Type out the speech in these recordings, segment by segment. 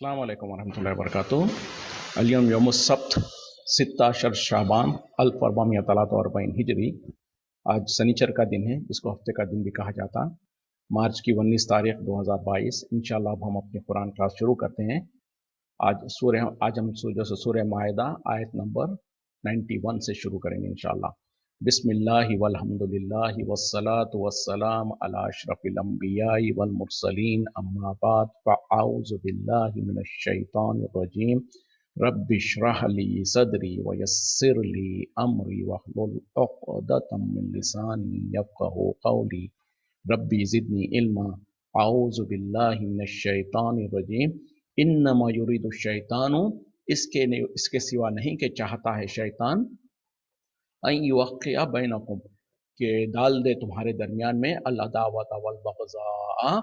अस्सलाम वालेकुम वरहमतुल्लाहि वबरकातुहू। अल-यौम यौमुस-सब्त सित्ता शर शाबान अल्फ अर्बअमियत तलाता व अर्बईन हिजरी। आज शनिचर का दिन है, जिसको हफ्ते का दिन भी कहा जाता। मार्च की 19 तारीख 2022। इंशाअल्लाह अब हम अपनी कुरान क्लास शुरू करते हैं। आज हम सूरह माइदा आयत नंबर 91 से शुरू करेंगे इंशाअल्लाह। बिस्मिल्लाहि वल्हम्दुलिल्लाहि वस्सलातु वस्सलाम अला अशरफिल अंबियाई वल मुरसलीन अम्मा बाद फ़अऊज़ु बिल्लाहि मिनश शैतानिर रजीम। रब्बि इश्रह ली सदरी व यस्सिर ली अमरी वहलुल उक़दतम मिन लिसानी यफ़क़हू क़ौली। रब्बी ज़िदनी इल्मा। अऊज़ु बिल्लाहि मिनश शैतानिर रजीम। इन्नमा युरीदु शैतानु, इसके सिवा नहीं कि चाहता है शैतान, अन युवक़्क़िअ बैनकुम, के डाल दे तुम्हारे दरमियान में अल अदावत वल बग़ज़ा,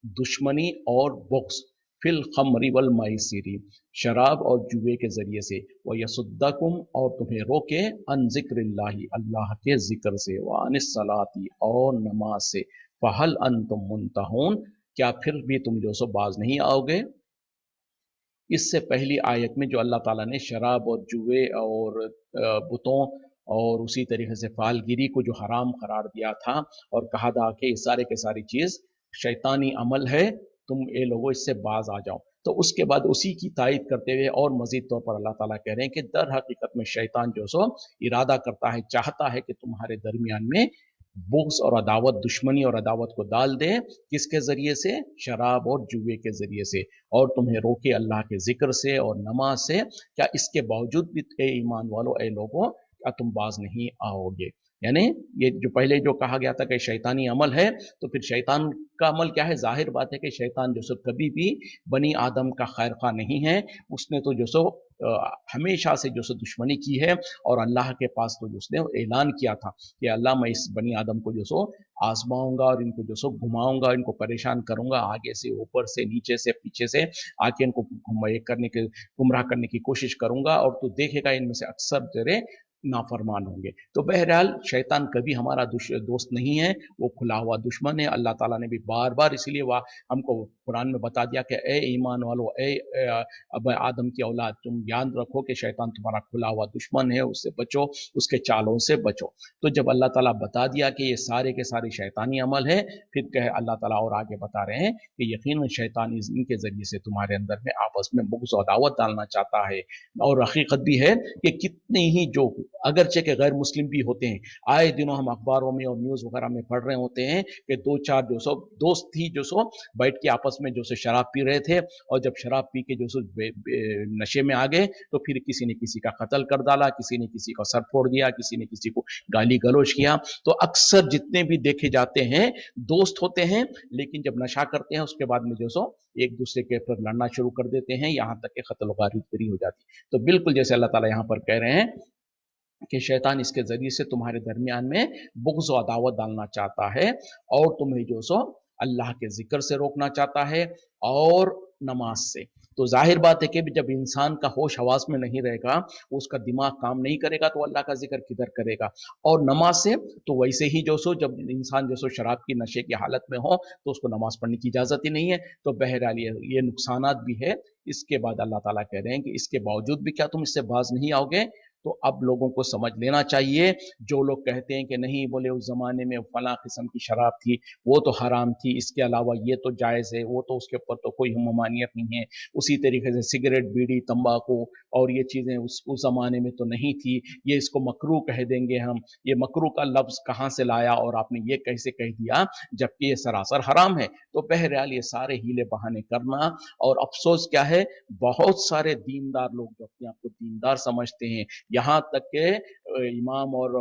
दुश्मनी और बुग़्ज़, फिल ख़म्रि वल मैसिरी, शराब और जुए के ज़रिए से, व यसुद्दकुम, और तुम्हें रोके, अन ज़िक्रिल्लाहि, अल्लाह के ज़िक्र से, व अनिस सलाती, और नमाज से, फ़हल अंतुम मुंतहून, क्या फिर भी तुम जो सो बाज नहीं आओगे। इससे पहली आयत में जो अल्लाह ताला ने शराब और जुए और बुतों और उसी तरीके से फालगिरी को जो हराम करार दिया था और कहा था कि ये सारे के सारी चीज़ शैतानी अमल है, तुम ये लोगों इससे बाज आ जाओ। तो उसके बाद उसी की तायद करते हुए और मजीद तौर पर अल्लाह ताला कह रहे हैं कि दर हकीकत में शैतान जो सो इरादा करता है, चाहता है कि तुम्हारे दरमियान में बुग़्ज़ और अदावत, दुश्मनी और अदावत को डाल दे। किसके ज़रिए से? शराब और जुए के ज़रिए से, और तुम्हें रोके अल्लाह के ज़िक्र से और नमाज से। क्या इसके बावजूद भी ए ईमान वालों, ए लोगों, क्या तुम बाज नहीं आओगे। यानी ये जो पहले जो कहा गया था कि शैतानी अमल है, तो फिर शैतान का अमल क्या है? जाहिर बात है कि शैतान जो सो कभी भी बनी आदम का खैर खा नहीं है। उसने तो जो सो हमेशा से जो सो दुश्मनी की है, और अल्लाह के पास तो उसने ऐलान किया था कि अल्लाह मैं इस बनी आदम को जो सो आजमाऊंगा और इनको जो सो घुमाऊंगा, इनको परेशान करूंगा, आगे से, ऊपर से, नीचे से, पीछे से आके इनको गुमराह करने की कोशिश करूंगा, और तू देखेगा इनमें से अक्सर तेरे नाफरमान होंगे। तो बहरहाल शैतान कभी हमारा दोस्त नहीं है, वो खुला हुआ दुश्मन है। अल्लाह ताला ने भी बार बार इसलिए वह हमको कुरान में बता दिया कि ए ईमान वालों, अब आदम की औलाद, तुम याद रखो कि शैतान तुम्हारा खुला हुआ दुश्मन है, उससे बचो, उसके चालों से बचो। तो जब अल्लाह ताला बता दिया कि ये सारे के सारे शैतानी अमल है, फिर कहे अल्लाह ताला और आगे बता रहे हैं कि यकीनन शैतान इनके ज़रिए से तुम्हारे अंदर में आपस में बुग़्ज़ और अदावत डालना चाहता है। और हकीकत भी है कि कितने ही जो अगरचे के गैर मुस्लिम भी होते हैं, आए दिनों हम अखबारों में और न्यूज़ वगैरह में पढ़ रहे होते हैं कि दो चार जो सो दोस्त ही जो सो बैठ के आपस में जो सो शराब पी रहे थे, और जब शराब पी के जो सो नशे में आ गए, तो फिर किसी ने किसी का कत्ल कर डाला, किसी ने किसी का सर फोड़ दिया, किसी ने किसी को गाली गलौज किया। तो अक्सर जितने भी देखे जाते हैं दोस्त होते हैं, लेकिन जब नशा करते हैं उसके बाद में जो सो एक दूसरे के ऊपर लड़ना शुरू कर देते हैं, यहाँ तक कि कत्ल गारी हो जाती है। तो बिल्कुल जैसे अल्लाह ताला यहाँ पर कह रहे हैं कि शैतान इसके ज़रिए से तुम्हारे दरमियान में बुग़्ज़ और अदावत डालना चाहता है, और तुम्हें जो सो अल्लाह के ज़िक्र से रोकना चाहता है और नमाज से। तो ज़ाहिर बात है कि जब इंसान का होश हवास में नहीं रहेगा, उसका दिमाग काम नहीं करेगा, तो अल्लाह का ज़िक्र किधर करेगा। और नमाज से तो वैसे ही जो सो जब इंसान जो सो शराब की नशे की हालत में हो, तो उसको नमाज पढ़ने की इजाज़त ही नहीं है। तो बहरहाल ये नुकसानात भी है। इसके बाद अल्लाह ताला कह रहे हैं कि इसके बावजूद भी क्या तुम इससे बाज नहीं आओगे। तो अब लोगों को समझ लेना चाहिए, जो लोग कहते हैं कि नहीं, बोले उस ज़माने में फलां किस्म की शराब थी, वो तो हराम थी, इसके अलावा ये तो जायज़ है, वो तो उसके ऊपर तो कोई ममानियत नहीं है। उसी तरीके से सिगरेट, बीड़ी, तंबाकू और ये चीज़ें उस ज़माने में तो नहीं थी, ये इसको मकरूह कह देंगे हम। ये मकरूह का लफ्ज़ कहाँ से लाया और आपने ये कैसे कह दिया, जबकि ये सरासर हराम है। तो बहरहाल ये सारे हीले बहाने करना, और अफ़सोस क्या है, बहुत सारे दीनदार लोग जो अपने आप को दीनदार समझते हैं, यहाँ तक के इमाम और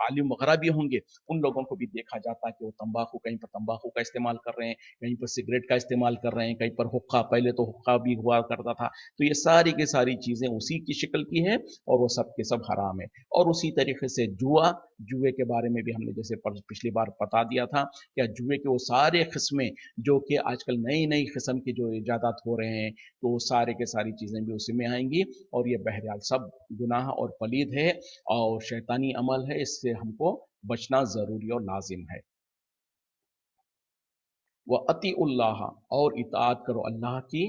आलिम वगैरह भी होंगे, उन लोगों को भी देखा जाता है कि वो तंबाकू, कहीं पर तंबाकू का इस्तेमाल कर रहे हैं, कहीं पर सिगरेट का इस्तेमाल कर रहे हैं, कहीं पर हुक्का, पहले तो हुक्का भी हुआ करता था। तो ये सारी की सारी चीज़ें उसी की शक्ल की है, और वो सब के सब हराम है। और उसी तरीके से जुए के बारे में भी हमने जैसे पिछली बार बता दिया था, कि जुए के वो सारे किस्में जो कि आजकल नई नई किस्म के जो इजादात हो रहे हैं, तो वो सारे के सारी चीज़ें भी उसी में आएंगी। और ये बहरहाल सब गुनाह और पलीद है और शैतानी अमल है, इससे हमको बचना ज़रूरी और लाजिम है। व अतीउल्लाह, और इताअत करो अल्लाह की,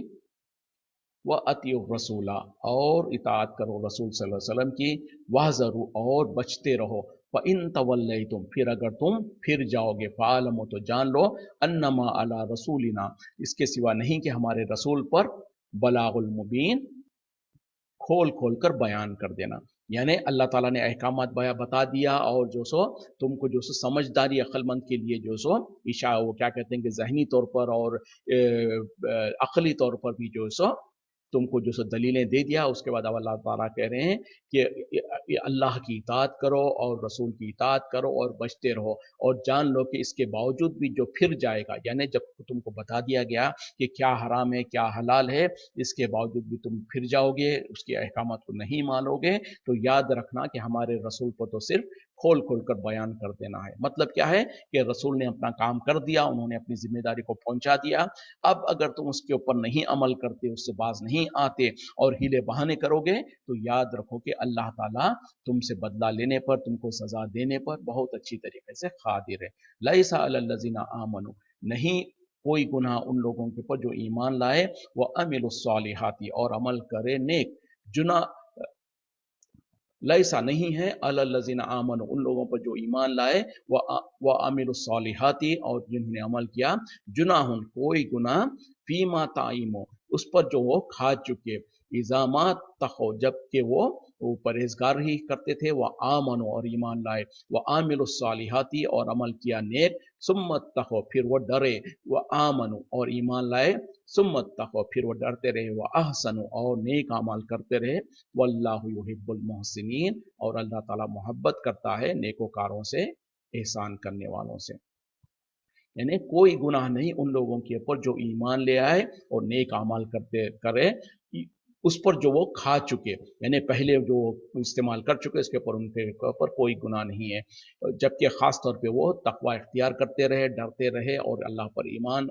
व अतिउ रसूला, और इताअत करो रसूल सल्लल्लाहु अलैहि वसल्लम की, वहज़रू, और बचते रहो, फ़इन तवल्लैतुम, फिर अगर तुम फिर जाओगे, फ़अलमू, तो जान लो, अन्नमा अला रसूलिना, इसके सिवा नहीं कि हमारे रसूल पर, बलागुल मुबीन, खोल खोल कर बयान कर देना। यानी अल्लाह ताला ने अहकामात बता दिया, और जो सो तुमको जो सो समझदारी अक्लमंद के लिए जो सो इशा, वो क्या कहते हैं कि जहनी तौर पर और अकली तौर पर भी जो सो तुमको जो सो दलीलें दे दिया। उसके बाद अब अल्लाह ताला कह रहे हैं कि अल्लाह की इताअत करो और रसूल की इताअत करो और बचते रहो, और जान लो कि इसके बावजूद भी जो फिर जाएगा, यानी जब तुमको बता दिया गया कि क्या हराम है क्या हलाल है, इसके बावजूद भी तुम फिर जाओगे, उसके अहकामात को नहीं मानोगे, तो याद रखना कि हमारे रसूल को तो सिर्फ खोल खोल कर बयान कर देना है। मतलब क्या है कि रसूल ने अपना काम कर दिया, उन्होंने अपनी जिम्मेदारी को पहुंचा दिया। अब अगर तुम उसके ऊपर नहीं अमल करते, उससे बाज नहीं आते और हीले बहाने करोगे, तो याद रखो कि अल्लाह ताला तुमसे बदला लेने पर, तुमको सजा देने पर बहुत अच्छी तरीके से कादिर है। लैसा अलल लज़ीना आमनू, नहीं कोई गुनाह उन लोगों के ऊपर जो ईमान लाए, व अमिलुस सालिहाती, और अमल करे नेक, जुना लैसा नहीं है, अलल लज़ीना आमनू, उन लोगों पर जो ईमान लाए, व अमिलुस सालिहाती, और जिन्होंने अमल किया, जुनाहुन, कोई गुनाह, फीमा ताइमो, उस पर जो वो खा चुके, इजामा तखो, जबकि वो परहेजगार ही करते थे, वह आमनो, और ईमान लाए, वह आमिलुस सालिहाती, और अमल किया नेक, सुम्मत तखो, फिर वो डरे, वह आमनो, और ईमान लाए, सुम्मत तखो, फिर वो डरते रहे, वह अहसनु, और नेक अमल करते रहे, वल्लाहु युहिब्बुल मुहसिनीन, और अल्लाह ताला मोहब्बत करता है नेकोकारों से, एहसान करने वालों से। यानी कोई गुनाह नहीं उन लोगों के ऊपर जो ईमान ले आए और नेक अमाल करते करे, उस पर जो वो खा चुके, यानी पहले जो इस्तेमाल कर चुके, उसके ऊपर उनके ऊपर कोई गुनाह नहीं है, जबकि ख़ास तौर पे वो तकवा इख्तियार करते रहे, डरते रहे, और अल्लाह पर ईमान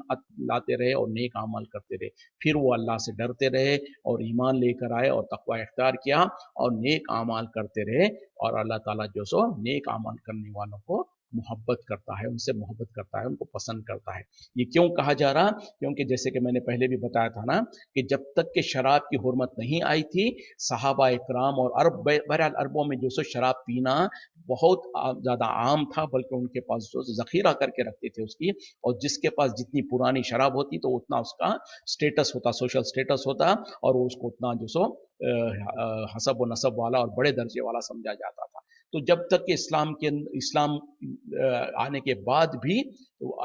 लाते रहे और नेक अमाल करते रहे। फिर वो अल्लाह से डरते रहे और ईमान लेकर आए और तकवा इख्तियार किया और नेक अमाल करते रहे, और अल्लाह ताला जो सो नेक अमाल करने वालों को मोहब्बत करता है, उनसे मोहब्बत करता है, उनको पसंद करता है। ये क्यों कहा जा रहा? क्योंकि जैसे कि मैंने पहले भी बताया था ना, कि जब तक कि शराब की हुर्मत नहीं आई थी, सहाबा इकराम और बहरहाल अरबों में जो सो शराब पीना बहुत ज़्यादा आम था, बल्कि उनके पास जो ज़ख़ीरा करके रखते थे उसकी, और जिसके पास जितनी पुरानी शराब होती तो उतना उसका स्टेटस होता, सोशल स्टेटस होता, और वो उसको उतना जो सो हसब व नसब वाला और बड़े दर्जे वाला समझा जाता था। तो जब तक कि इस्लाम आने के बाद भी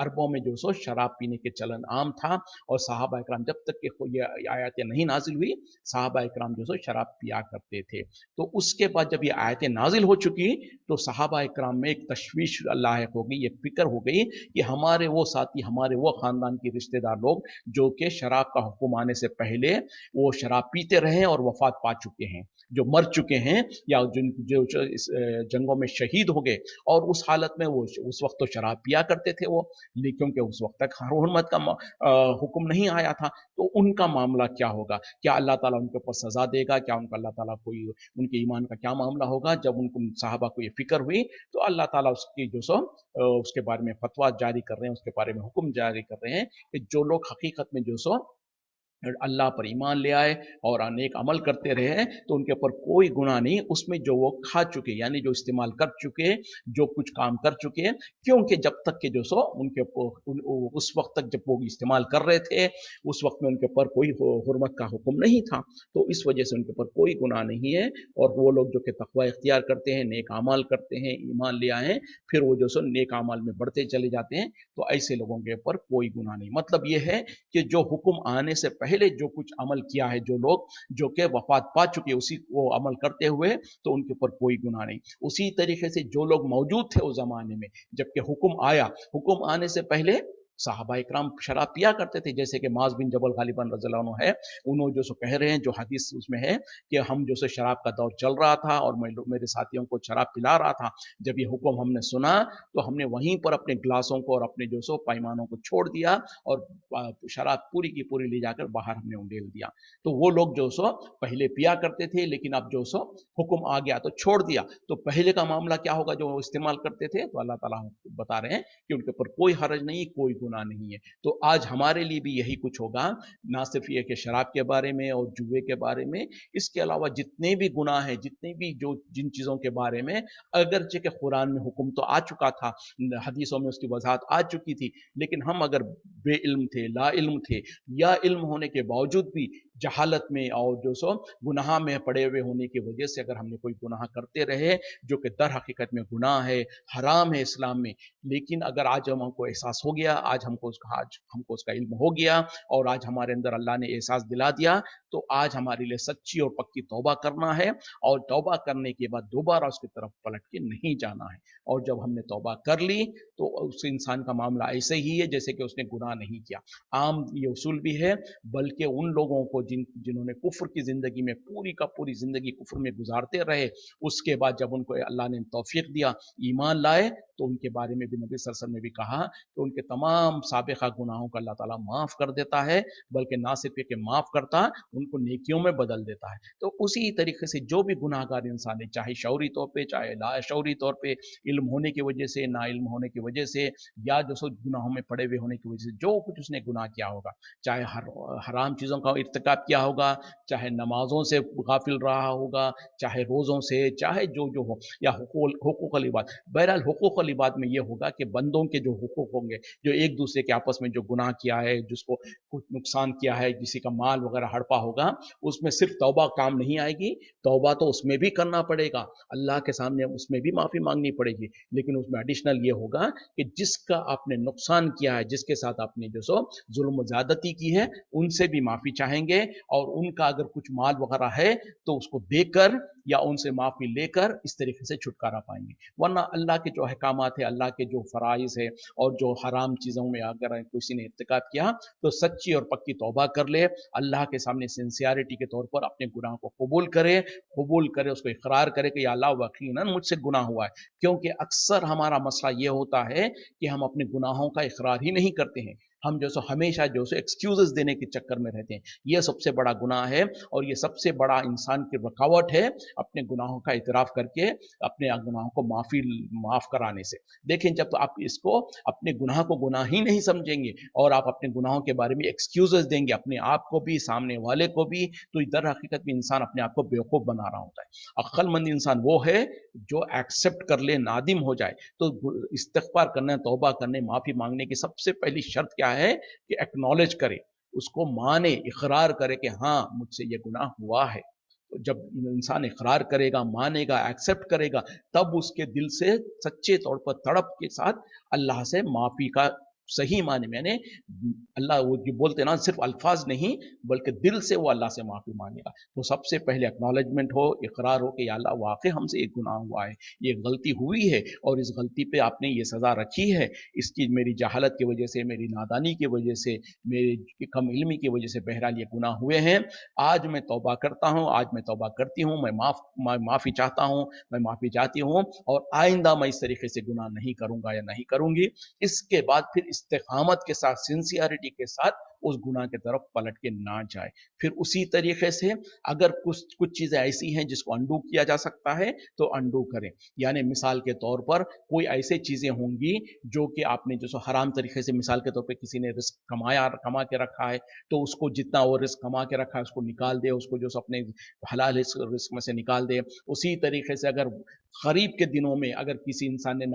अरबों में जो सो शराब पीने के चलन आम था, और सहाबा इकराम जब तक कि ये आयतें नहीं नाजिल हुई, सहाबा इकराम जो सो शराब पिया करते थे। तो उसके बाद जब ये आयतें नाजिल हो चुकी, तो सहाबा इकराम में एक तशवीश लायक हो गई, एक फिक्र हो गई कि हमारे वो साथी, हमारे वो ख़ानदान के रिश्तेदार लोग जो कि शराब का हुक्म आने से पहले वो शराब पीते रहे और वफात पा चुके हैं, जो मर चुके हैं, या जो इस जंगों में शहीद हो गए, और उस हालत में वो उस वक्त तो शराब पिया करते थे वो, लेकिन क्योंकि उस वक्त तक हुर्मत का हुक्म नहीं आया था, तो उनका मामला क्या होगा? क्या अल्लाह ताला उनके ऊपर सजा देगा? क्या उनका अल्लाह ताला कोई उनके ईमान का क्या मामला होगा? जब उनको साहबा को ये फिक्र हुई, तो अल्लाह ताला उसकी जो सो उसके बारे में फतवा जारी कर रहे हैं, उसके बारे में हुक्म जारी कर रहे हैं कि जो लोग हकीकत में जो सो अल्लाह पर ईमान ले आए और अनेक अमल करते रहे, तो उनके ऊपर कोई गुनाह नहीं, उसमें जो वो खा चुके, यानी जो इस्तेमाल कर चुके, जो कुछ काम कर चुके, क्योंकि जब तक के जो सो उनके उस वक्त तक जब वो इस्तेमाल कर रहे थे, उस वक्त में उनके ऊपर कोई हुर्मत का हुक्म नहीं था, तो इस वजह से उनके ऊपर कोई गुनाह नहीं है। और वो लोग जो कि तकवा इख्तियार करते हैं, नेक अमाल करते हैं, ईमान ले आए हैं, फिर वो जो सो नेक अमाल में बढ़ते चले जाते हैं, तो ऐसे लोगों के ऊपर कोई गुनाह नहीं। मतलब ये है कि जो हुक्म आने से पहले जो कुछ अमल किया है, जो लोग जो कि वफात पा चुके, उसी वो अमल करते हुए, तो उनके ऊपर कोई गुनाह नहीं। उसी तरीके से जो लोग मौजूद थे उस जमाने में, जबकि हुक्म आया, हुक्म आने से पहले साहबा इकराम शराब पिया करते थे, जैसे कि माज बिन जबल गालिबन रज़ियल्लाहु अन्हु है, उन्होंने जो सो कह रहे हैं, जो हदीस उसमें है कि हम जो सो शराब का दौर चल रहा था और मैं मेरे साथियों को शराब पिला रहा था, जब ये हुक्म हमने सुना, तो हमने वहीं पर अपने ग्लासों को और अपने जो सो पैमानों को छोड़ दिया, और शराब पूरी की पूरी ले जाकर बाहर हमने उंडेल दिया। तो वो लोग जो सो पहले पिया करते थे, लेकिन अब जो सो हुक्म आ गया तो छोड़ दिया, तो पहले का मामला क्या होगा जो इस्तेमाल करते थे? तो अल्लाह ताला बता रहे हैं कि उनके ऊपर कोई हरज नहीं, कोई गुनाह नहीं है। तो आज हमारे लिए भी यही कुछ होगा, ना सिर्फ ये कि शराब के बारे में और जुए के बारे में, इसके अलावा जितने भी गुनाह हैं, जितने भी जो जिन चीज़ों के बारे में अगरचे के कुरान में हुक्म तो आ चुका था, हदीसों में उसकी वजाहत आ चुकी थी, लेकिन हम अगर बेइल्म थे, ला इल्म थे, या इल्म होने के बावजूद भी जहालत में और जो सो गुनाह में पड़े हुए होने की वजह से अगर हमने कोई गुनाह करते रहे जो कि दर हकीकत में गुनाह है, हराम है इस्लाम में, लेकिन अगर आज हमको एहसास हो गया, आज हमको उसका इल्म हो गया और आज हमारे अंदर अल्लाह ने एहसास दिला दिया, तो आज हमारे लिए सच्ची और पक्की तौबा करना है, और तौबा करने के बाद दोबारा उसकी तरफ पलट के नहीं जाना है। और जब हमने तौबा कर ली तो उस इंसान का मामला ऐसे ही है जैसे कि उसने गुनाह नहीं किया। आम ये उसूल भी है, बल्कि उन लोगों को जिन्होंने कुफ्र की जिंदगी में पूरी का पूरी जिंदगी कुफ्र में गुजारते रहे, उसके बाद जब उनको अल्लाह ने तौफीक दिया, ईमान लाए, तो उनके बारे में भी नबी सल्लल्लाहु अलैहि वसल्लम ने भी कहा कि उनके तमाम साबिका गुनाहों को अल्लाह ताला माफ कर देता है, बल्कि ना सिर्फ कि माफ करता, उनको नेकियों में बदल देता है। तो उसी तरीके से जो भी गुनाहगार इंसान है, चाहे शौरी तौर पे, चाहे ला शौरी तौर पे, इल्म होने की वजह से, ना इल्म होने की वजह से, या जो सो गुनाहों में पड़े हुए होने की वजह से, जो कुछ उसने गुनाह किया होगा, चाहे हराम चीज़ों का इर्तिकाब किया होगा, चाहे नमाजों से गाफिल रहा होगा, चाहे रोज़ों से, चाहे जो जो हो, या हुकूक इबाद। बहरहाल हुकूक इबाद में ये होगा कि बंदों के जो हुकूक होंगे, जो एक दूसरे के आपस में जो गुनाह किया है, जिसको कुछ नुकसान किया है, किसी का माल वगैरह हड़पा होगा, उसमें सिर्फ तौबा काम नहीं आएगी, तौबा तो उसमें भी करना पड़ेगा, अल्लाह के सामने उसमें भी माफ़ी मांगनी पड़ेगी, लेकिन उसमें एडिशनल ये होगा कि जिसका आपने नुकसान किया है, जिसके साथ आपने जो सो जुल्म ज़्यादती की है, उनसे भी माफ़ी चाहेंगे, और उनका अगर कुछ माल वगैरह है तो उसको देकर या उनसे माफ़ी लेकर इस तरीके से छुटकारा पाएंगे। वरना अल्लाह के जो अहकामात है, अल्लाह के जो फ़राइज़ है, और जो हराम चीज़ों में अगर किसी ने इर्तिकाब किया, तो सच्ची और पक्की तौबा कर ले, अल्लाह के सामने सिंसियरिटी के तौर पर अपने गुनाह को कबूल करे, उसको इकरार करे कि या अल्लाह यकीनन मुझसे गुनाह हुआ है। क्योंकि अक्सर हमारा मसला ये होता है कि हम अपने गुनाहों का इकरार ही नहीं करते हैं, हम जो सो हमेशा जो सो एक्सक्यूजेस देने के चक्कर में रहते हैं। यह सबसे बड़ा गुनाह है, और ये सबसे बड़ा इंसान की रुकावट है अपने गुनाहों का इतराफ़ करके अपने गुनाहों को माफ़ कराने से। देखें, जब तो आप इसको अपने गुनाह को गुनाह ही नहीं समझेंगे और आप अपने गुनाहों के बारे में एक्सक्यूजेस देंगे अपने आप को भी, सामने वाले को भी, तो दर हकीकत में इंसान अपने आप को बेवकूफ़ बना रहा होता है। अक्लमंद इंसान वो है जो एक्सेप्ट कर ले, नादिम हो जाए। तो इस्तिग़फ़ार करने, तौबा करने, माफ़ी मांगने की सबसे पहली शर्त क्या है कि एक्नॉलेज करे, उसको माने, इकरार करे कि हाँ, मुझसे ये गुनाह हुआ है। तो जब इंसान इकरार करेगा, मानेगा, एक्सेप्ट करेगा, तब उसके दिल से सच्चे तौर पर तड़प के साथ अल्लाह से माफ़ी का सही माने मैंने, अल्लाह वो जो बोलते ना, सिर्फ अल्फाज नहीं बल्कि दिल से वो अल्लाह से माफ़ी मांगेगा। तो सबसे पहले एक्नॉलेजमेंट हो, इकरार हो कि या अल्लाह वाकई हमसे एक गुनाह हुआ है, ये गलती हुई है, और इस गलती पे आपने ये सज़ा रखी है, इसकी मेरी जहालत की वजह से, मेरी नादानी की वजह से, मेरी कम इल्मी की वजह से बहरहाल ये गुनाह हुए हैं। आज मैं तौबा करता हूँ, आज मैं तौबा करती हूँ, मैं माफ़ी चाहता हूँ, मैं माफ़ी चाहती हूँ, और आइंदा मैं इस तरीके से गुनाह नहीं करूँगा या नहीं करूँगी। इसके बाद फिर इस्तिकामत के साथ, सिंसियरिटी के साथ उस गुनाह की तरफ पलट के ना जाए। फिर उसी तरीके से अगर कुछ चीज़ें ऐसी हैं जिसको अंडू किया जा सकता है तो अंडू करें। यानी मिसाल के तौर पर कोई ऐसी चीज़ें होंगी जो कि आपने जो सो हराम तरीके से, मिसाल के तौर पे किसी ने रिस्क कमा के रखा है, तो उसको जितना वो रिस्क कमा के रखा है उसको निकाल दे, उसको जो सो अपने हलाल रिस्क में से निकाल दे। उसी तरीके से अगर गरीब के दिनों में अगर किसी इंसान ने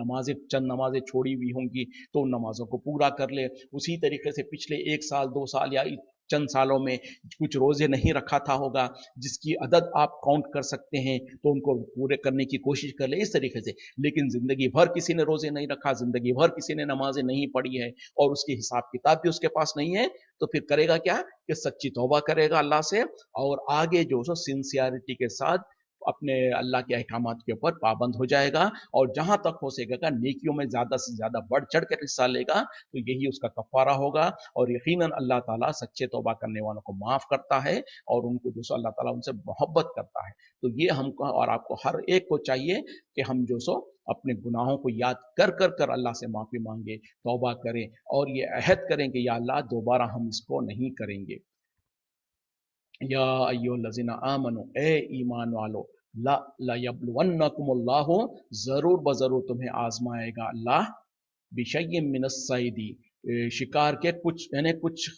चंद नमाजें छोड़ी हुई होंगी तो उन नमाजों को पूरा कर ले। उसी तरीके से पिछले 1 साल 2 साल या चंद सालों में कुछ रोजे नहीं रखा था होगा, जिसकी अदद आप काउंट कर सकते हैं, तो उनको पूरे करने की कोशिश कर ले इस तरीके से। लेकिन जिंदगी भर किसी ने रोजे नहीं रखा, जिंदगी भर किसी ने नमाजें नहीं पढ़ी है, और उसकी हिसाब किताब भी उसके पास नहीं है, तो फिर करेगा क्या कि सच्ची तौबा करेगा अल्लाह से, और आगे जो सो सिंसियरिटी के साथ अपने अल्लाह के अहकामात के ऊपर पाबंद हो जाएगा, और जहां तक हो सकेगा नेकियों में ज्यादा से ज्यादा बढ़ चढ़ कर हिस्सा लेगा, तो यही उसका कफारा होगा। और यकीनन अल्लाह ताला सच्चे तौबा करने वालों को माफ करता है, और उनको जो सो अल्लाह ताला उनसे मोहब्बत करता है। तो ये हमको और आपको हर एक को चाहिए कि हम जो सो अपने गुनाहों को याद कर अल्लाह से माफी मांगे, तौबा करें, और ये अहद करें कि या अल्लाह दोबारा हम इसको नहीं करेंगे। या अय्युहल्लज़ीना आमनू, ए ईमान वालो, ला यब्लुवन्नकुमुल्लाहु, जरूर बजरूर तुम्हें आजमाएगा अल्लाह, बिशय्यिम मिनस सैदी, शिकार के कुछ यानी कुछ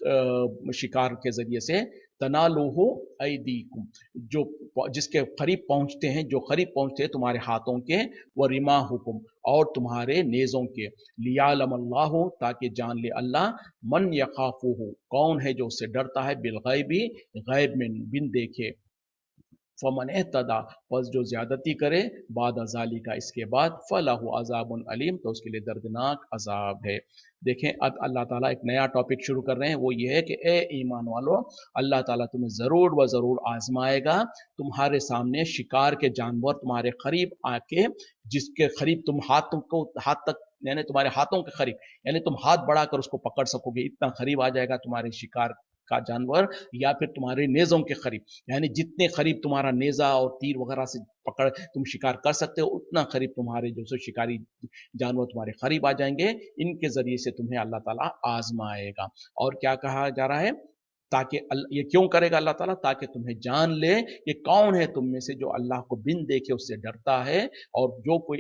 शिकार के जरिए से तनालुहु ऐदीकुम, जो जिसके करीब पहुंचते हैं, जो करीब पहुंचते हैं तुम्हारे हाथों के, व रिमा हुकुम, और तुम्हारे नेज़ों के, लियालम अल्लाह, ताकि जान ले अल्लाह, मन यखाफुहु, कौन है जो उससे डरता है, बिलगैबी, गैब में बिन देखे, फमन एहतदा, बस जो ज्यादती करे, बाद अजाली का, इसके बाद, फलाहु अजाबुन अलीम, तो उसके लिए दर्दनाक अजाब है। देखें अब अल्लाह ताला एक नया टॉपिक शुरू कर रहे हैं, वो ये है कि ए ईमान वालों, अल्लाह ताला तुम्हें ज़रूर व ज़रूर आजमाएगा। तुम्हारे सामने शिकार के जानवर तुम्हारे करीब आके, जिसके करीब तुम हाथ तक, यानी तुम्हारे हाथों के करीब, यानी तुम हाथ बढ़ाकर उसको पकड़ सकोगे, इतना करीब आ जाएगा तुम्हारे शिकार का जानवर, या फिर तुम्हारे नेज़ों के करीब, यानी जितने करीब तुम्हारा नेज़ा और तीर वगैरह से पकड़ तुम शिकार कर सकते हो, उतना करीब तुम्हारे जो सो शिकारी जानवर तुम्हारे करीब आ जाएंगे। इनके जरिए से तुम्हें अल्लाह ताला आजमाएगा। और क्या कहा जा रहा है, ताकि ये क्यों करेगा अल्लाह ताला, ताकि तुम्हें जान ले कि कौन है तुम में से जो अल्लाह को बिन देखे उससे डरता है, और जो कोई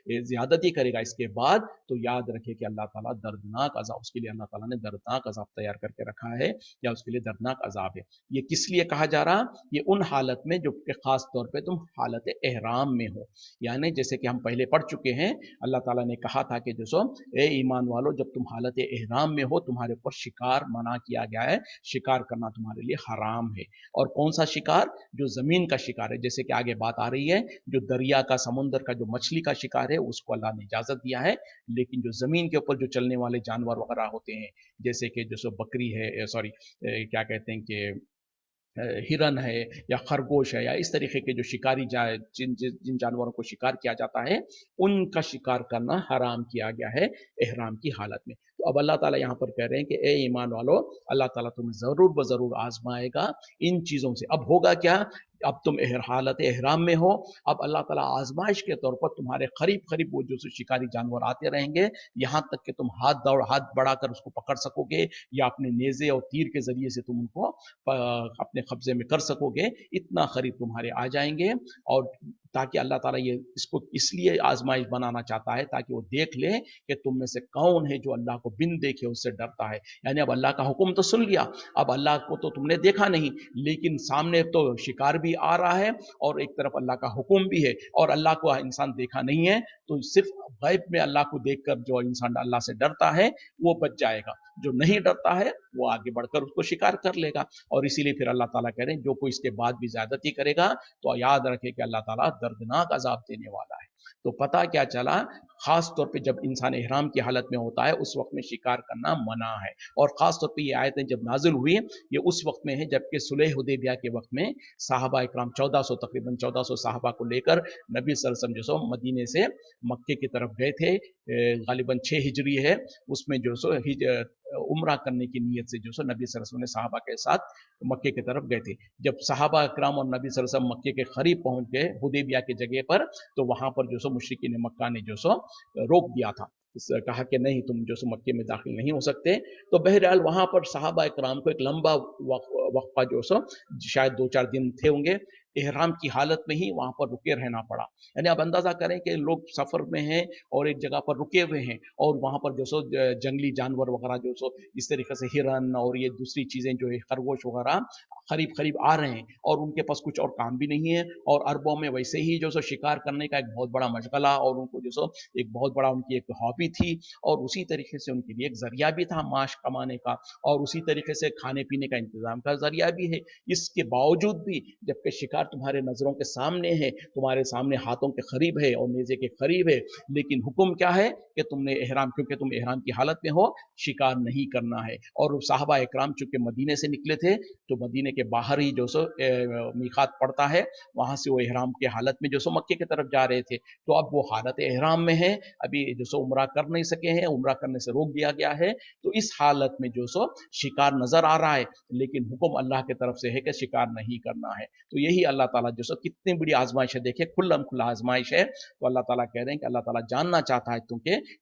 ज्यादती करेगा इसके बाद, तो याद रखे कि अल्लाह ताला दर्दनाक अजाब, उसके लिए अल्लाह ताला ने दर्दनाक अजाब तैयार करके रखा है, या उसके लिए दर्दनाक अजाब है। ये किस लिए कहा जा रहा, ये उन हालत में जो कि खास तौर पे तुम हालत एहराम में हो, यानी जैसे कि हम पहले पढ़ चुके हैं, अल्लाह ताला ने कहा था कि जो सो ए ईमान वालों, जब तुम हालत एहराम में हो, तुम्हारे ऊपर शिकार मना किया गया है, शिकार करना तुम्हारे लिए हराम है। और कौन सा शिकार, जो जमीन का शिकार है, जैसे कि आगे बात आ रही है, जो दरिया का, समुद्र का, जो मछली का शिकार है, उसको अल्लाह ने इजाजत दिया है। लेकिन जो जमीन के ऊपर जो चलने वाले जानवर वगैरह होते हैं, जैसे कि जो सो बकरी है, सॉरी क्या कहते हैं कि हिरन है, या खरगोश है, या इस तरीके के जो शिकारी जिन जिन जानवरों को शिकार किया जाता है, उनका शिकार करना हराम किया गया है एहराम की हालत में। तो अब अल्लाह ताला यहाँ पर कह रहे हैं कि ए ईमान वालों, अल्लाह ताला तुम्हें ज़रूर ब ज़रूर आजमाएगा इन चीज़ों से। अब होगा क्या, अब तुम हालत एहराम में हो, अब अल्लाह ताला आजमाइश के तौर पर तुम्हारे करीब करीब वो जो शिकारी जानवर आते रहेंगे, यहाँ तक कि तुम हाथ बढ़ाकर उसको पकड़ सकोगे, या अपने नेज़े और तीर के जरिए से तुम उनको अपने कब्जे में कर सकोगे, इतना करीब तुम्हारे आ जाएंगे। और ताकि अल्लाह ताला ये इसको इसलिए आजमाइश बनाना चाहता है, ताकि वो देख ले कि तुम में से कौन है जो अल्लाह को बिन देखे उससे डरता है। यानी अब अल्लाह का हुक्म तो सुन लिया, अब अल्लाह को तो तुमने देखा नहीं, लेकिन सामने तो शिकार भी आ रहा है, और एक तरफ अल्लाह का हुक्म भी है, और अल्लाह को इंसान देखा नहीं है, तो सिर्फ गैब में अल्लाह को देखकर जो इंसान अल्लाह से डरता है वो बच जाएगा, जो नहीं डरता है वो आगे बढ़कर उसको शिकार कर लेगा। और इसीलिए फिर अल्लाह ताला कह रहे हैं, जो कोई इसके बाद भी ज्यादती करेगा, तो याद रखे कि अल्लाह ताला दर्दनाक अजाब देने वाला है। तो पता क्या चला, खास तौर पे जब इंसान इहराम की हालत में होता है, उस वक्त में शिकार करना मना है। और खास तौर पे ये आयतें जब नाजिल हुई, ये उस वक्त में है जबकि सुलह हुदैबिया के वक्त में साहबा इकराम 1400, तकरीबन 1400 साहबा को लेकर नबी सल्लल्लाहु अलैहि वसल्लम जो सो मदीने से मक्के की तरफ गए थे। गालिबन 6 हिजरी है, उसमें जो सो उम्रा करने की नीयत से जो सो नबी सल्लल्लाहु अलैहि वसल्लम ने साहबा के साथ मक्के की तरफ गए थे। जब साहबा इकराम और नबी सल्लल्लाहु अलैहि वसल्लम मक्के के करीब पहुंच गए हुदैबिया की जगह पर, तो वहां पर जो सो मुशरिकीन मक्का ने जो सो रोक दिया था, कहा कि नहीं, तुम जो सो मक्के में दाखिल नहीं हो सकते। तो बहरहाल वहां पर साहबा इकराम को एक लंबा वक्फा जो सो शायद 2-4 दिन थे होंगे, एहराम की हालत में ही वहां पर रुके रहना पड़ा। यानी आप अंदाजा करें कि लोग सफर में हैं और एक जगह पर रुके हुए हैं, और वहां पर जो सो जंगली जानवर वगैरह जो सो इस तरीके से हिरन और ये दूसरी चीजें जो है खरगोश वगैरह करीब करीब आ रहे हैं, और उनके पास कुछ और काम भी नहीं है, और अरबों में वैसे ही जो सो शिकार करने का एक बहुत बड़ा मशगला, और उनको जो सो एक बहुत बड़ा उनकी एक हॉबी थी, और उसी तरीके से उनके लिए एक जरिया भी था माश कमाने का, और उसी तरीके से खाने पीने का इंतजाम का जरिया भी है। इसके बावजूद भी जबकि शिकार तुम्हारे नजरों के सामने है, तुम्हारे सामने हाथों के करीब है और नेजे के करीब है, लेकिन हुक्म क्या है कि तुमने एहराम, क्योंकि तुम एहराम की हालत में हो, शिकार नहीं करना है। और साहबा इकराम चूंकि मदीने से निकले थे, तो मदीने के बाहर ही जो सो मीकात पड़ता है, वहां से वो एहराम की हालत में जो सो मक्के की तरफ जा रहे थे। तो अब वो हालत एहराम में है, अभी जो सो उम्रा कर नहीं सके हैं, उम्रा करने से रोक दिया गया है, तो इस हालत में जो सो शिकार नजर आ रहा है, लेकिन हुक्म अल्लाह की तरफ से है कि शिकार नहीं करना है। तो यही अल्लाह ताला जो सो कितनी बड़ी आजमाइश है, देखे खुल्लम खुल्ला आजमाइश है। तो अल्लाह ताला कह रहे हैं कि अल्लाह ताला जानना चाहता है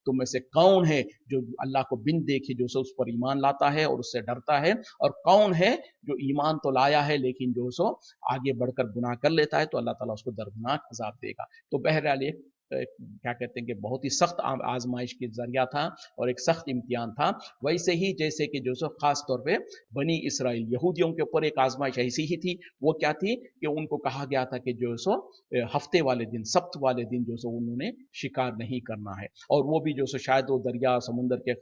तुम में से कौन है जो अल्लाह को बिन देखे जो सो उस पर ईमान लाता है और उससे डरता है, और कौन है जो ईमान तो लाया है लेकिन जो सो आगे बढ़कर गुनाह कर लेता है, तो अल्लाह ताला उसको दर्दनाक अजाब देगा। तो बहरहाल क्या कहते हैं कि बहुत ही सख्त आजमाइश के जरिया था और एक सख्त इम्तिहान था। वैसे ही जैसे कि जो सो खास तौर पे बनी इसराइल यहूदियों के ऊपर एक आजमाइश ऐसी ही थी। वो क्या थी कि उनको कहा गया था कि जो सो हफ्ते वाले दिन, सब्त वाले दिन जो सो उन्होंने शिकार नहीं करना है, और वो भी जो सो शायद वो दरिया समुद्र के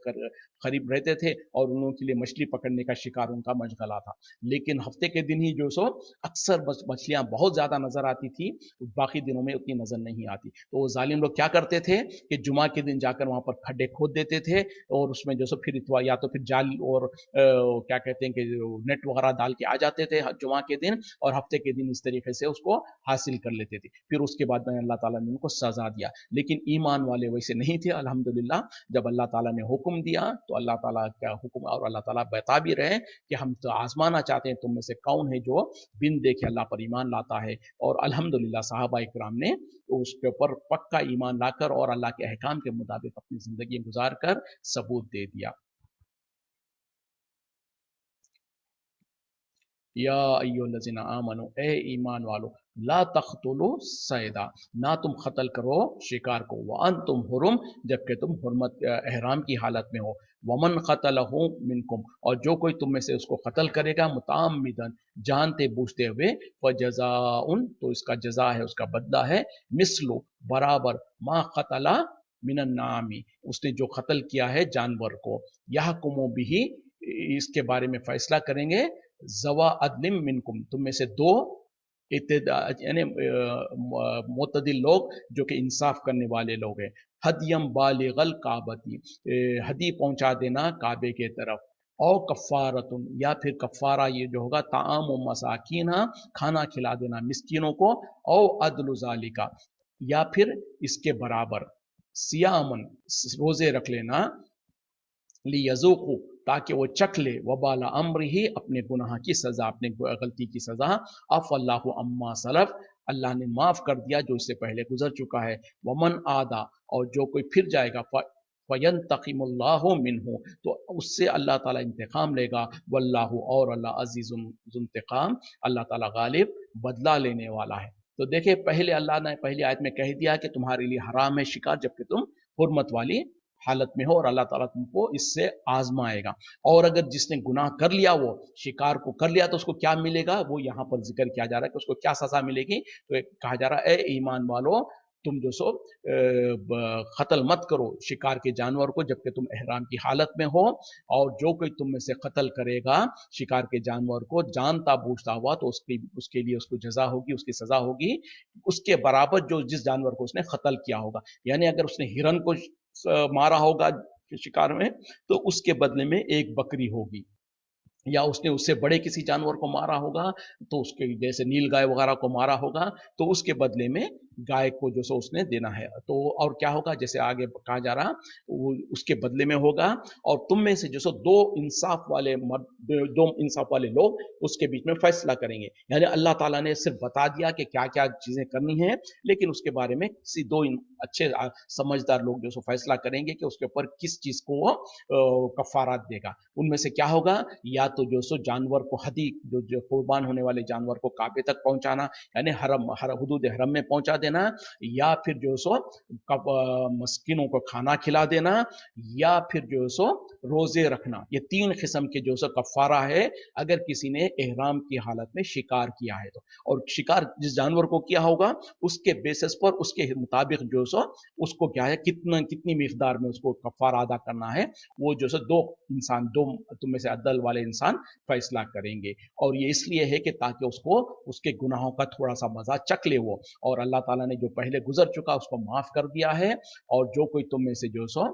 करीब रहते थे और उन लोगों के लिए मछली पकड़ने का शिकार उनका मशगला था। लेकिन हफ्ते के दिन ही जो सो अक्सर मछलियां बहुत ज्यादा नजर आती थी, बाकी दिनों में उतनी नजर नहीं आती। तो वो जालिम लोग क्या करते थे कि जुमा के दिन जाकर वहां पर खड्डे खोद देते थे और उसमें जो सो फिर या तो फिर जाल और क्या कहते हैं कि नेट वगैरह डाल के आ जाते थे जुमा के दिन, और हफ्ते के दिन इस तरीके से उसको हासिल कर लेते थे। फिर उसके बाद में अल्लाह ताला ने उनको सजा दिया। लेकिन ईमान वाले वैसे नहीं थे अल्हम्दुलिल्लाह। जब अल्लाह ताला ने हुक्म दिया तो अल्लाह ताला का हुक्म, और अल्लाह ताला बता भी रहे कि हम तो आजमाना चाहते हैं तुम में से कौन है जो बिन देखे अल्लाह पर ईमान लाता है। और अल्हम्दुलिल्लाह सहाबा इकराम ने उसके ऊपर पक्का ईमान लाकर और अल्लाह के अहकाम के मुताबिक अपनी जिंदगी गुजार कर सबूत दे दिया। या अय्युहल्लज़ीना आमनू, ए ईमान वालो, ला तख्तुलु सैदा, ना तुम कत्ल करो शिकार को, व अंतुम हुरुम, जबकि तुम हुर्मत एहराम की हालत में हो, वमन कतलहु मिनकुम, और जो कोई तुम में से उसको कत्ल करेगा मुताम्मिदन, जानते बूझते हुए, फजज़ाउन, तो इसका जजा है, उसका बदला है, मिस्लु, बराबर, मा कतला मिनन नामी, उसने जो कत्ल किया है जानवर को, यहकुमु बिही, इसके बारे में फैसला करेंगे, जवा अदलिम मिनकुम, तुम में से दो यानी मुतदिल लोग जो कि इंसाफ करने वाले लोग हैं, हदियम बालिगल काबती, हदी पहुंचा देना काबे के तरफ, और कफ़ारतुन, या फिर कफ़ारा ये जो होगा ताम व मसाकीना, खाना खिला देना मिस्किनों को, और अदलु ज़ालिका, या फिर इसके बराबर, सियामन, रोजे रख लेना, लियज़ूक़ू, ताकि वो चख ले, वबाला अम्र ही, अपने गुनाह की सजा, अपने गलती की सजा, अफ़ल्लाहु अम्मा सलफ, अल्लाह ने माफ कर दिया जो इससे पहले गुजर चुका है, वमन आदा, और जो कोई फिर जाएगा, फ़यंतक़िमुल्लाहु मिन्हु, तो उससे अल्लाह ताला इंतकाम लेगा, वल्लाहु, और अल्लाह अज़ीज़ुन ज़ुंतिक़ाम, अल्लाह ताला गालिब, बदला लेने वाला है। तो देखिए, पहले अल्लाह ने पहली आयत में कह दिया कि तुम्हारे लिए हराम है शिकार जबकि तुम हुर्मत वाली हालत में हो, और अल्लाह ताला तुमको इससे आजमाएगा। और अगर जिसने गुनाह कर लिया, वो शिकार को कर लिया, तो उसको क्या मिलेगा, वो यहाँ पर जिक्र किया जा रहा है कि उसको क्या सजा मिलेगी। तो कहा जा रहा है, ए ईमान वालो, तुम जो सो कत्ल मत करो शिकार के जानवर को जबकि तुम एहराम की हालत में हो, और जो कोई तुम में से कत्ल करेगा शिकार के जानवर को जानता बूझता हुआ, तो उसके लिए उसको जजा होगी, उसकी सजा होगी उसके बराबर जो जिस जानवर को उसने कत्ल किया होगा। यानी अगर उसने हिरन को मारा होगा शिकार में, तो उसके बदले में एक बकरी होगी, या उसने उससे बड़े किसी जानवर को मारा होगा, तो उसके जैसे नील गाय वगैरह को मारा होगा, तो उसके बदले में गाय को जो सो उसने देना है। तो और क्या होगा, जैसे आगे कहा जा रहा, वो उसके बदले में होगा। और तुम में से जो सो दो इंसाफ वाले लोग उसके बीच में फैसला करेंगे। यानी अल्लाह ताला ने सिर्फ बता दिया कि क्या क्या चीजें करनी है, लेकिन उसके बारे में किसी दो अच्छे समझदार लोग जो सो फैसला करेंगे कि उसके ऊपर किस चीज को वो कफारात देगा। उनमें से क्या होगा, या तो जो सो जानवर को हदी, जो कुर्बान होने वाले जानवर को काबे तक पहुंचाना, यानी हुदूद हरम में पहुंचा देना, या फिर जो सो मस्किनों को खाना खिला देना, या फिर जो सो रोजे रखना। ये तीन किस्म के जो सो कफारा है अगर किसी ने एहराम की हालत में शिकार किया है तो। और शिकार जिस जानवर को किया होगा उसके बेसिस पर, उसके मुताबिक जो सो उसको क्या है, कितनी मिकदार में उसको कफारा अदा करना है, वो जो सो दो तुम में से अदल वाले इंसान फैसला करेंगे। और ये इसलिए है कि ताकि उसको उसके गुनाहों का थोड़ा सा मजा चख ले वो, और अल्लाह ताला ने जो पहले गुजर चुका उसको माफ कर दिया है। और जो कोई तुम में से जो सो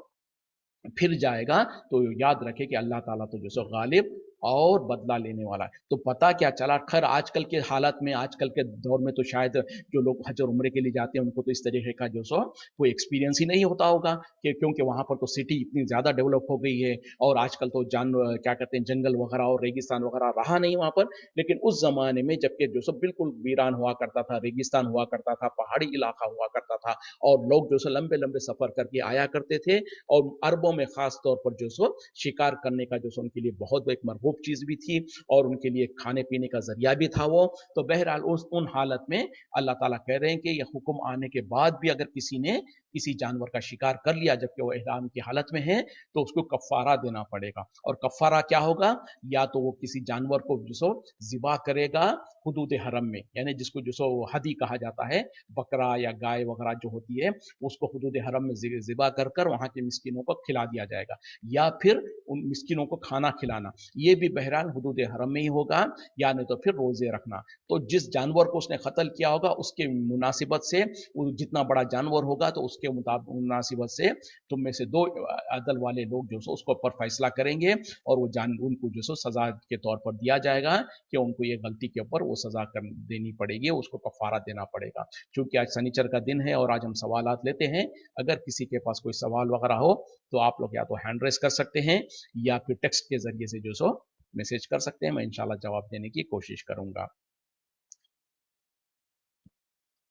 फिर जाएगा, तो याद रखे कि अल्लाह ताला तो जो सो गालिब और बदला लेने वाला है। तो पता क्या चला, खैर आजकल के हालात में, आजकल के दौर में तो शायद जो लोग हज और उम्रे के लिए जाते हैं उनको तो इस तरीके का जो सो कोई एक्सपीरियंस ही नहीं होता होगा, कि क्योंकि वहां पर तो सिटी इतनी ज्यादा डेवलप हो गई है, और आजकल तो क्या कहते हैं, जंगल वगैरह और रेगिस्तान वगैरह रहा नहीं वहां पर। लेकिन उस जमाने में जबकि जो सो बिल्कुल वीरान हुआ करता था, रेगिस्तान हुआ करता था, पहाड़ी इलाका हुआ करता था, और लोग जो सो लंबे लंबे सफर करके आया करते थे, और अरबों में खास तौर पर जो सो शिकार करने का जो सो उनके लिए बहुत एक मरगूब महबूब चीज़ भी थी और उनके लिए खाने पीने का ज़रिया भी था वो। तो बहरहाल उन हालत में अल्लाह ताला कह रहे हैं कि यह हुक्म आने के बाद भी अगर किसी ने किसी जानवर का शिकार कर लिया जबकि वो इहराम की हालत में है तो उसको कफ़ारा देना पड़ेगा। और कफ़ारा क्या होगा? या तो वो किसी जानवर को जो सो ज़िबा करेगा हुदूद हरम में, यानी जिसको जो सो हदी कहा जाता है, बकरा या गाय वगैरह जो होती है उसको हुदूद हरम में ज़िबा कर कर वहाँ के मिस्किनों को खिला दिया जाएगा, या फिर उन मिस्किनों को खाना खिलाना, ये भी बहरहाल हुदूद हरम में ही होगा, या नहीं तो फिर रोज़े रखना। तो जिस जानवर को उसने कत्ल किया होगा उसके मुनासिबत से, जितना बड़ा जानवर होगा तो उसके मुनासिबत से तुम में से दो अदल वाले लोग जो सो उसको पर फैसला करेंगे और वो उनको जो सो सजा के तौर पर दिया जाएगा कि उनको ये गलती के ऊपर वो सजा देनी पड़ेगी, उसको कफारा देना पड़ेगा। क्योंकि आज शनिचर का दिन है और आज हम सवालात लेते हैं। अगर किसी के पास कोई सवाल वगैरह हो तो आप लोग या तो हैंड रेस कर सकते हैं या फिर टेक्स्ट के जरिए से जो सो मैसेज कर सकते हैं, मैं इंशाल्लाह जवाब देने की कोशिश करूंगा।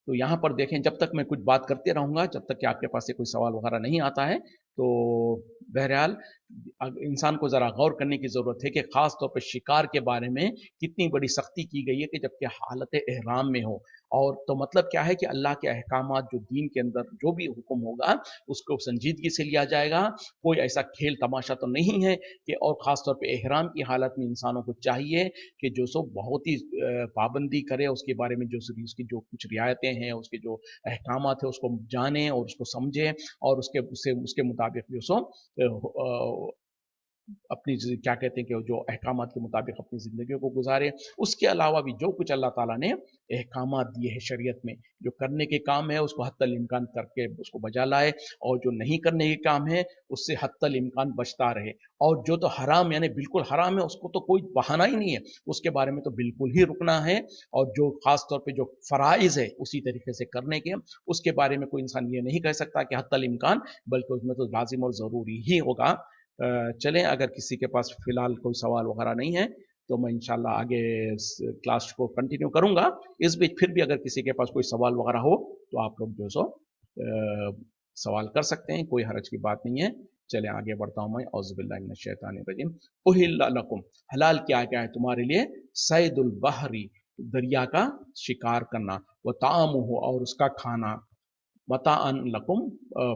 तो यहाँ पर देखें, जब तक मैं कुछ बात करते रहूँगा, जब तक कि आपके पास से कोई सवाल वगैरह नहीं आता है, तो बहरहाल इंसान को ज़रा गौर करने की ज़रूरत है कि ख़ास तौर पे शिकार के बारे में कितनी बड़ी सख्ती की गई है कि जबकि हालत एहराम में हो। और तो मतलब क्या है कि अल्लाह के अहकामात जो दीन के अंदर जो भी हुक्म होगा उसको संजीदगी से लिया जाएगा। कोई ऐसा खेल तमाशा तो नहीं है कि, और ख़ास तौर पे एहराम की हालत में इंसानों को चाहिए कि जो सो बहुत ही पाबंदी करे, उसके बारे में जो उसकी जो कुछ रियायतें हैं, उसके जो अहकामात है उसको जाने और उसको समझे और उसके मुताबिक जो सो अपनी क्या कहते हैं कि जो अहकामात के मुताबिक अपनी ज़िंदगी को गुजारे। उसके अलावा भी जो कुछ अल्लाह ताला ने अहकामात दिए हैं शरीयत में, जो करने के काम है उसको हत्तल इम्कान करके उसको बजा लाए, और जो नहीं करने के काम है उससे हत्तल इम्कान बचता रहे। और जो तो हराम यानी बिल्कुल हराम है उसको तो कोई बहाना ही नहीं है, उसके बारे में तो बिल्कुल ही रुकना है। और जो ख़ास तौर पे जो फ़राइज़ है उसी तरीके से करने के, उसके बारे में कोई इंसान ये नहीं कह सकता कि हत्तल इम्कान, बल्कि उसमें तो लाजिम और ज़रूरी ही होगा। चलें, अगर किसी के पास फ़िलहाल कोई सवाल वगैरह नहीं है तो मैं इंशाल्लाह आगे क्लास को कंटिन्यू करूँगा। इस बीच फिर भी अगर किसी के पास कोई सवाल वगैरह हो तो आप लोग जो सो सवाल कर सकते हैं, कोई हरज की बात नहीं है। चलें आगे बढ़ता हूँ मैं। औज़ुबिल्लाहि मिनश्शैतानिर्रजीम। उहिल्ला लकुम, हलाल किया गया है तुम्हारे लिए, सैदुल बहरी, दरिया का शिकार करना, व तामुहु, और उसका खाना, मताअन लकुम,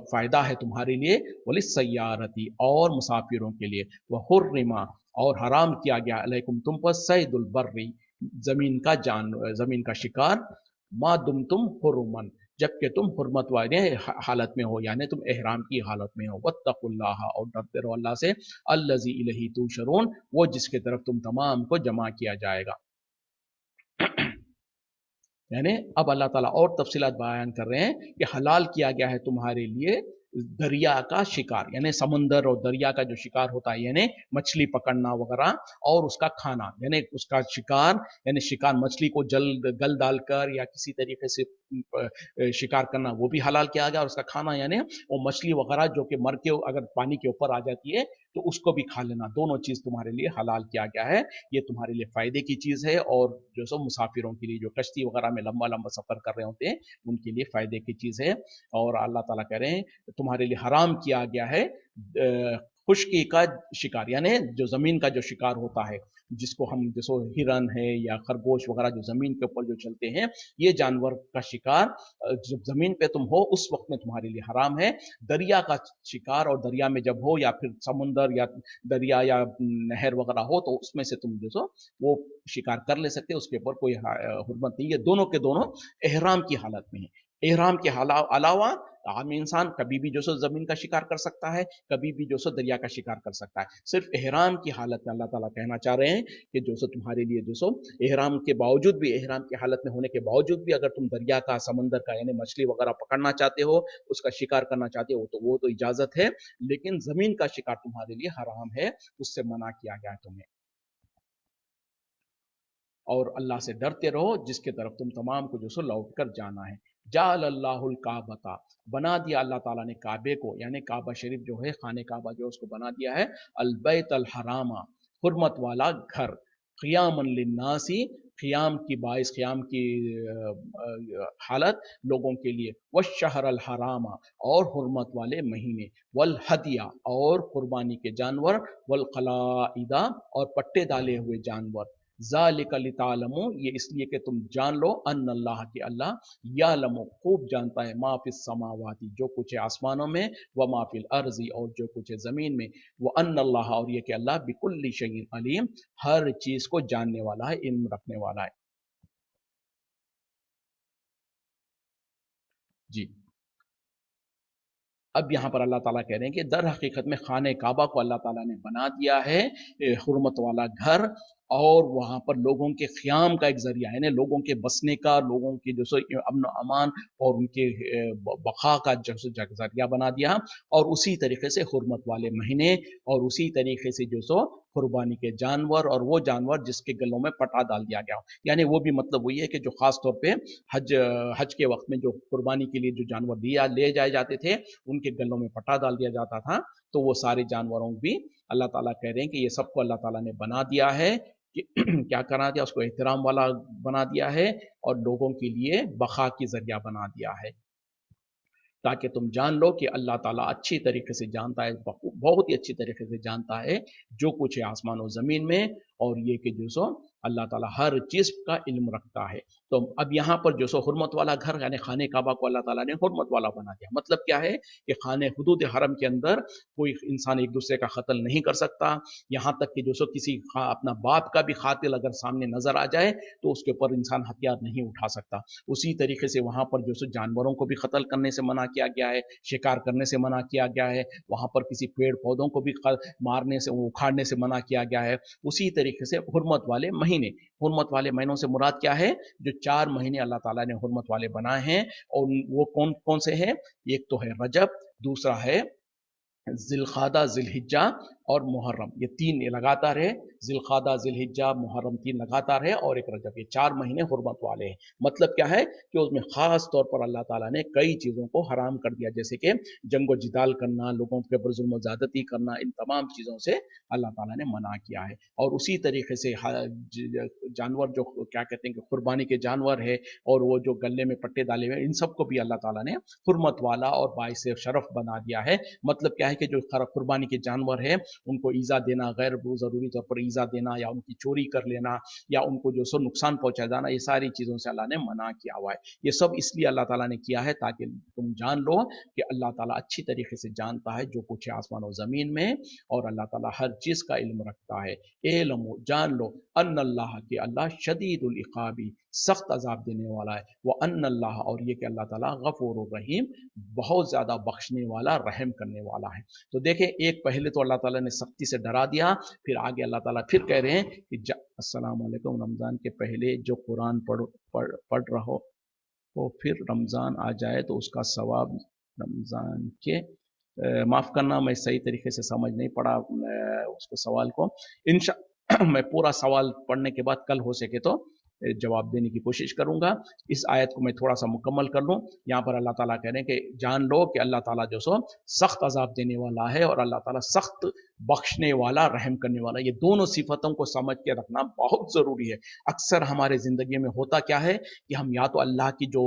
फ़ायदा है तुम्हारे लिए, वलिस्सय्यारती, और मुसाफिरों के लिए, वह हुर्रिमा, और हराम किया गया, अलैकुम तुम पर, सैदुल बर्री, ज़मीन का शिकार, मा दुम तुम हुर्मन, जबकि तुम हुर्मत वाले हालत में हो, यानी तुम एहराम की हालत में हो। वत्तकुल्लाह, और डरते रहो अल्लाह से, अल्लज़ी इलैहि तुशरून, वो जिसके तरफ तुम तमाम को जमा किया जाएगा। यानी अब अल्लाह ताला और तफसीलात बयान कर रहे हैं कि हलाल किया गया है तुम्हारे लिए दरिया का शिकार, यानी समंदर और दरिया का जो शिकार होता है, यानी मछली पकड़ना वगैरह, और उसका खाना, यानी उसका शिकार, यानी शिकार मछली को गल डालकर या किसी तरीके से शिकार करना, वो भी हलाल किया गया। और उसका खाना यानी वो मछली वगैरह जो कि मर के अगर पानी के ऊपर आ जाती है तो उसको भी खा लेना, दोनों चीज़ तुम्हारे लिए हलाल किया गया है। ये तुम्हारे लिए फ़ायदे की चीज़ है, और जो सो मुसाफिरों के लिए जो कश्ती वगैरह में लंबा लंबा सफ़र कर रहे होते हैं उनके लिए फ़ायदे की चीज़ है। और अल्लाह ताला कह रहे हैं तुम्हारे लिए हराम किया गया है खुश्की का शिकार, यानी जो ज़मीन का जो शिकार होता है, जिसको हम जैसे हिरन है या खरगोश वगैरह जो ज़मीन के ऊपर जो चलते हैं, ये जानवर का शिकार जब ज़मीन पे तुम हो उस वक्त में तुम्हारे लिए हराम है। दरिया का शिकार, और दरिया में जब हो या फिर समुंदर या दरिया या नहर वगैरह हो तो उसमें से तुम जो सो वो शिकार कर ले सकते हो, उसके ऊपर कोई हुर्मत नहीं है। दोनों के दोनों एहराम की हालत में है। एहराम के अलावा आम इंसान कभी भी जो सो ज़मीन का शिकार कर सकता है, कभी भी जो सो दरिया का शिकार कर सकता है। सिर्फ एहराम की हालत में अल्लाह ताला कहना चाह रहे हैं कि जो सो तुम्हारे लिए जो सो एहराम के बावजूद भी, एहराम की हालत में होने के बावजूद भी अगर तुम दरिया का, समंदर का, यानी मछली वगैरह पकड़ना चाहते हो, उसका शिकार करना चाहते हो, तो वो तो इजाज़त है, लेकिन ज़मीन का शिकार तुम्हारे लिए हराम है, उससे मना किया गया है तुम्हें। और अल्लाह से डरते रहो जिसके तरफ तुम तमाम को जो सो लौट कर जाना है। जाल अल्लाहुल काबता, बना दिया अल्लाह ताला ने काबे को, यानी काबा शरीफ जो है, खाने काबा जो है, उसको बना दिया है, अल बैत अल हरामा, हुर्मत वाला घर, क़ियामन लिन्नासी, قیام کی باعث قیام کی حالت لوگوں کے لیے، والشہر الحرام اور حرمت والے مہینے، والہدیہ اور قربانی کے جانور، والقلائد اور پٹے ڈالے ہوئے جانور، ذالک لتعلموا یہ اس لیے کہ تم جان لو، ان اللہ کہ اللہ یعلم خوب جانتا ہے، ما فی السماوات جو کچھ ہے آسمانوں میں، وما فی الارض اور جو کچھ ہے زمین میں، وان اللہ اور یہ کہ اللہ بکل شیء علیم ہر چیز کو جاننے والا ہے، علم رکھنے والا ہے۔ جی اب یہاں پر اللہ تعالیٰ کہہ رہے ہیں کہ در حقیقت میں خانہ کعبہ کو اللہ تعالیٰ نے بنا دیا ہے حرمت والا گھر، اور وہاں پر لوگوں کے قیام کا ایک ذریعہ ہے، یعنی لوگوں کے بسنے کا، لوگوں کے جو سو امن و امان اور ان کے بقا کا جو سو ذریعہ بنا دیا، اور اسی طریقے سے حرمت والے مہینے، اور اسی طریقے سے جو سو قربانی کے جانور، اور وہ جانور جس کے گلوں میں پٹا ڈال دیا گیا ہو، یعنی وہ بھی مطلب وہی ہے کہ جو خاص طور پہ حج کے وقت میں جو قربانی کے لیے جو جانور لے جائے جاتے تھے ان کے گلوں میں پٹا ڈال دیا جاتا تھا، تو وہ سارے جانوروں بھی اللہ تعالیٰ کہہ رہے ہیں کہ یہ سب کو اللہ تعالیٰ نے بنا دیا ہے کہ کیا کرا دیا، اس کو احترام والا بنا دیا ہے، اور لوگوں کے لیے بقا کی ذریعہ بنا دیا ہے، تاکہ تم جان لو کہ اللہ تعالیٰ اچھی طریقے سے جانتا ہے، بہت ہی اچھی طریقے سے جانتا ہے جو کچھ ہے آسمان و زمین میں، اور یہ کہ جو سو اللہ تعالیٰ ہر چیز کا علم رکھتا ہے۔ تو اب یہاں پر جو سو حرمت والا گھر یعنی خانہ کعبہ کو اللہ تعالیٰ نے حرمت والا بنا دیا، مطلب کیا ہے کہ خانہ حدود حرم کے اندر کوئی انسان ایک دوسرے کا قتل نہیں کر سکتا، یہاں تک کہ جو سو کسی اپنا باپ کا بھی قاتل اگر سامنے نظر آ جائے تو اس کے اوپر انسان ہتھیار نہیں اٹھا سکتا۔ اسی طریقے سے وہاں پر جو سو جانوروں کو بھی قتل کرنے سے منع کیا گیا ہے، شکار کرنے سے منع کیا گیا ہے، وہاں پر کسی پیڑ پودوں کو بھی مارنے سے اکھاڑنے سے منع کیا گیا ہے۔ اسی طریقے سے حرمت والے مہینے، حرمت والے مہینوں سے مراد کیا ہے، جو 4 مہینے اللہ تعالیٰ نے حرمت والے بنائے ہیں، اور وہ کون کون سے ہیں، ایک تو ہے رجب، دوسرا ہے ذی القعدہ، ذی الحجہ اور محرم، یہ 3 لگاتار ہے، ذی القعدہ، ذی الحجہ، محرم 3 لگاتار ہے، اور ایک رجب، یہ 4 مہینے حرمت والے ہیں۔ مطلب کیا ہے کہ اس میں خاص طور پر اللہ تعالیٰ نے کئی چیزوں کو حرام کر دیا، جیسے کہ جنگ و جدال کرنا، لوگوں کے اوپر ظلم و زیادتی کرنا، ان تمام چیزوں سے اللہ تعالیٰ نے منع کیا ہے۔ اور اسی طریقے سے جانور جو کیا کہتے ہیں کہ قربانی کے جانور ہے، اور وہ جو گلے میں پٹے ڈالے ہوئے، ان سب کو بھی اللہ تعالیٰ نے حرمت والا اور باعث شرف بنا دیا ہے۔ مطلب کیا ہے کہ جو قربانی کے جانور ہیں ان کو ایذا دینا، غیر ضروری طور پر ایذا دینا، یا ان کی چوری کر لینا، یا ان کو جو سو نقصان پہنچا جانا، یہ ساری چیزوں سے اللہ نے منع کیا ہوا ہے۔ یہ سب اس لیے اللہ تعالیٰ نے کیا ہے تاکہ تم جان لو کہ اللہ تعالیٰ اچھی طریقے سے جانتا ہے جو کچھ ہے آسمان و زمین میں، اور اللہ تعالیٰ ہر چیز کا علم رکھتا ہے۔ علم جان لو ان اللہ کہ اللہ شدید العقاب سخت عذاب دینے والا ہے، وہ ان اللہ اور یہ کہ اللہ تعالیٰ غفور الرحیم بہت زیادہ بخشنے والا، رحم کرنے والا ہے۔ تو دیکھیں ایک پہلے تو اللہ تعالیٰ نے سختی سے ڈرا دیا، پھر آگے اللہ تعالیٰ پھر کہہ رہے ہیں کہ السلام علیکم، رمضان کے پہلے جو قرآن پڑھ رہا ہو تو پھر رمضان آ جائے تو اس کا ثواب رمضان کے معاف کرنا میں صحیح طریقے سے سمجھ نہیں پڑا اس کو سوال کو، میں پورا سوال پڑھنے کے بعد کل ہو سکے تو جواب دینے کی کوشش کروں گا۔ اس آیت کو میں تھوڑا سا مکمل کر لوں۔ یہاں پر اللہ تعالیٰ کہہ رہے ہیں کہ جان لو کہ اللہ تعالیٰ جو سو سخت عذاب دینے والا ہے، اور اللہ تعالیٰ سخت بخشنے والا، رحم کرنے والا۔ یہ دونوں صفتوں کو سمجھ کے رکھنا بہت ضروری ہے۔ اکثر ہمارے زندگی میں ہوتا کیا ہے کہ ہم یا تو اللہ کی جو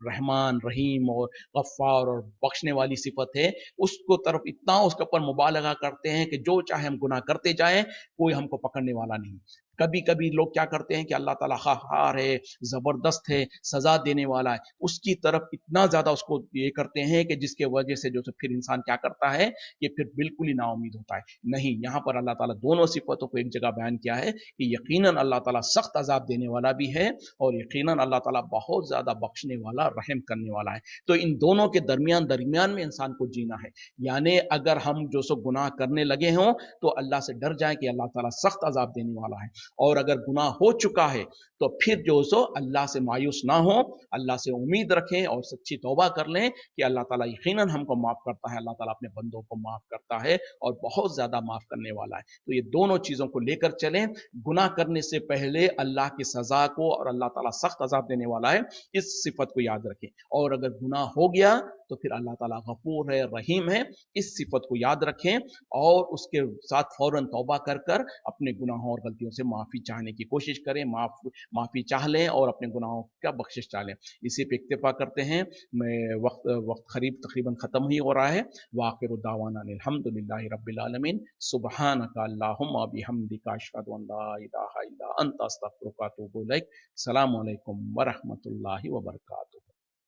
رحمان، رحیم اور غفار اور بخشنے والی صفت ہے اس کو طرف اتنا اس کے اوپر مبالغہ کرتے ہیں کہ جو چاہے ہم گناہ کرتے جائیں، کوئی ہم کو پکڑنے والا نہیں۔ کبھی کبھی لوگ کیا کرتے ہیں کہ اللہ تعالیٰ قہار ہے، زبردست ہے، سزا دینے والا ہے، اس کی طرف اتنا زیادہ اس کو یہ کرتے ہیں کہ جس کے وجہ سے جو پھر انسان کیا کرتا ہے کہ پھر بالکل ہی نا امید ہوتا ہے۔ نہیں، یہاں پر اللہ تعالیٰ دونوں صفتوں کو ایک جگہ بیان کیا ہے کہ یقیناً اللہ تعالیٰ سخت عذاب دینے والا بھی ہے، اور یقیناً اللہ تعالیٰ بہت زیادہ بخشنے والا، رحم کرنے والا ہے۔ تو ان دونوں کے درمیان میں انسان کو جینا ہے، یعنی اگر ہم جو سو گناہ کرنے لگے ہوں تو اللہ سے ڈر جائیں کہ اللہ تعالیٰ سخت عذاب دینے والا ہے، اور اگر گناہ ہو چکا ہے تو پھر جو سو اللہ سے مایوس نہ ہو، اللہ سے امید رکھیں اور سچی توبہ کر لیں کہ اللہ تعالیٰ یقیناً ہم کو معاف کرتا ہے، اللہ تعالیٰ اپنے بندوں کو معاف کرتا ہے اور بہت زیادہ معاف کرنے والا ہے۔ تو یہ دونوں چیزوں کو لے کر چلیں، گناہ کرنے سے پہلے اللہ کی سزا کو، اور اللہ تعالیٰ سخت عذاب دینے والا ہے، اس صفت کو یاد رکھیں، اور اگر گناہ ہو گیا تو پھر اللہ تعالیٰ غفور ہے، رحیم ہے. اس صفت کو یاد رکھیں اور اس کے ساتھ فوراً توبہ کر کر اپنے گناہوں اور غلطیوں سے معافی چاہنے کی کوشش کریں، معافی چاہ لیں اور اپنے گناہوں کا بخشش چاہ لیں. اسی پہ اکتفا کرتے ہیں. میں وقت قریب تقریباً ختم ہی ہو رہا ہے. وآخر دعوانا الحمدللہ رب العالمین. سبحانک اللہم بحمدک اشہد ان لا الہ الا انت استغفرک و اتوب الیک. السلام علیکم ورحمۃ اللہ وبرکاتہ.